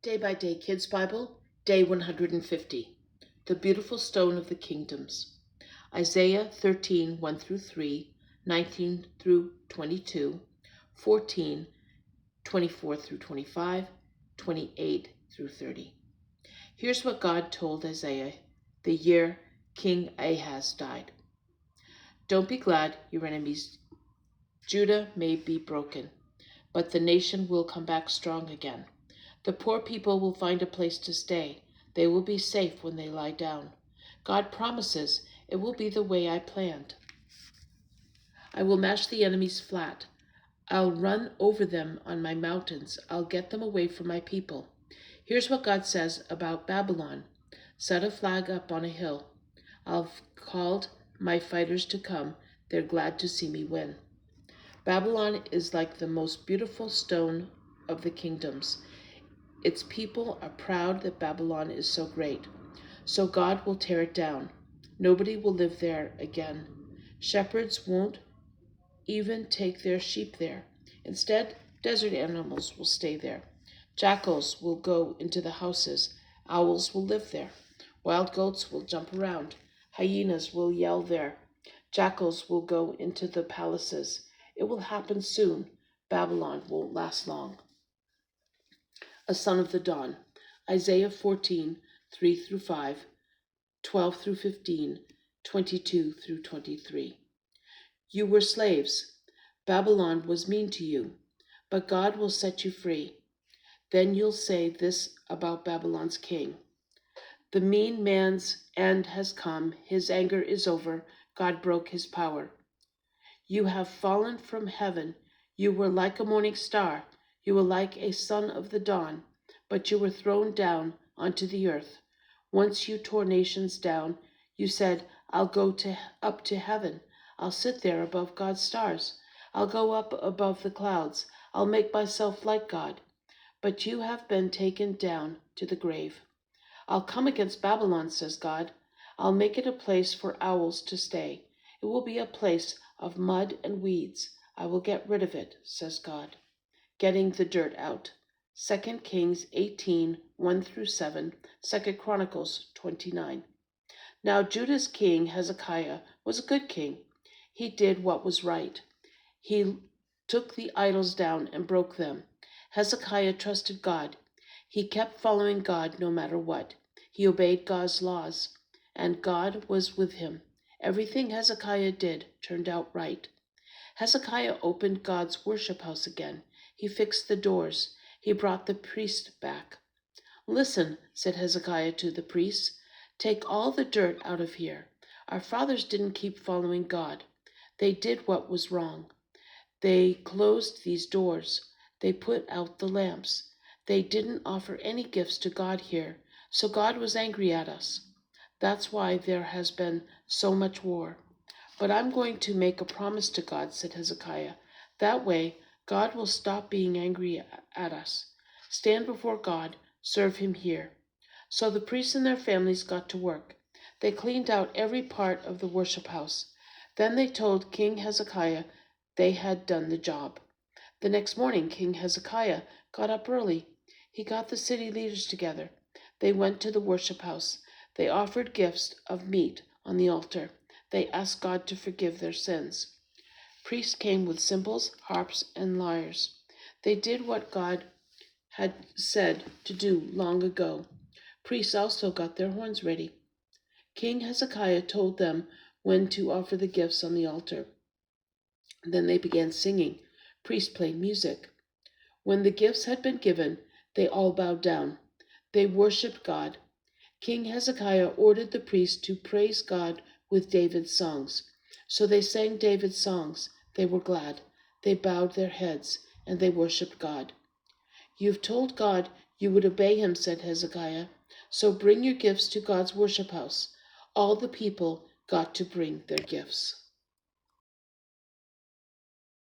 Day by Day Kids Bible, Day 150. The Beautiful Stone of the Kingdoms. Isaiah 13, 1 through 3, 19 through 22, 14, 24 through 25, 28 through 30. Here's what God told Isaiah the year King Ahaz died. Don't be glad, your enemies. Judah may be broken, but the nation will come back strong again. The poor people will find a place to stay. They will be safe when they lie down. God promises it will be the way I planned. I will mash the enemies flat. I'll run over them on my mountains. I'll get them away from my people. Here's what God says about Babylon. Set a flag up on a hill. I've called my fighters to come. They're glad to see me win. Babylon is like the most beautiful stone of the kingdoms. Its people are proud that Babylon is so great. So God will tear it down. Nobody will live there again. Shepherds won't even take their sheep there. Instead, desert animals will stay there. Jackals will go into the houses. Owls will live there. Wild goats will jump around. Hyenas will yell there. Jackals will go into the palaces. It will happen soon. Babylon won't last long. A son of the dawn. Isaiah 14, 3 through 5, 12 through 15, 22 through 23. You were slaves. Babylon was mean to you, but God will set you free. Then you'll say this about Babylon's king. The mean man's end has come. His anger is over. God broke his power. You have fallen from heaven. You were like a morning star. You were like a son of the dawn, but you were thrown down onto the earth. Once you tore nations down. You said, I'll go up to heaven. I'll sit there above God's stars. I'll go up above the clouds. I'll make myself like God. But you have been taken down to the grave. I'll come against Babylon, says God. I'll make it a place for owls to stay. It will be a place of mud and weeds. I will get rid of it, says God. Getting the dirt out. 2 Kings 18, 1 through 7, 2 Chronicles 29. Now Judah's king Hezekiah was a good king. He did what was right. He took the idols down and broke them. Hezekiah trusted God. He kept following God no matter what. He obeyed God's laws, and God was with him. Everything Hezekiah did turned out right. Hezekiah opened God's worship house again. He fixed the doors. He brought the priest back. Listen, said Hezekiah to the priests, take all the dirt out of here. Our fathers didn't keep following God. They did what was wrong. They closed these doors. They put out the lamps. They didn't offer any gifts to God here, so God was angry at us. That's why there has been so much war. But I'm going to make a promise to God, said Hezekiah. That way, God will stop being angry at us. Stand before God, serve him here. So the priests and their families got to work. They cleaned out every part of the worship house. Then they told King Hezekiah they had done the job. The next morning, King Hezekiah got up early. He got the city leaders together. They went to the worship house. They offered gifts of meat on the altar. They asked God to forgive their sins. Priests came with cymbals, harps, and lyres. They did what God had said to do long ago. Priests also got their horns ready. King Hezekiah told them when to offer the gifts on the altar. Then they began singing. Priests played music. When the gifts had been given, they all bowed down. They worshipped God. King Hezekiah ordered the priests to praise God with David's songs. So they sang David's songs. They were glad. They bowed their heads, and they worshipped God. You've told God you would obey him, said Hezekiah. So bring your gifts to God's worship house. All the people got to bring their gifts.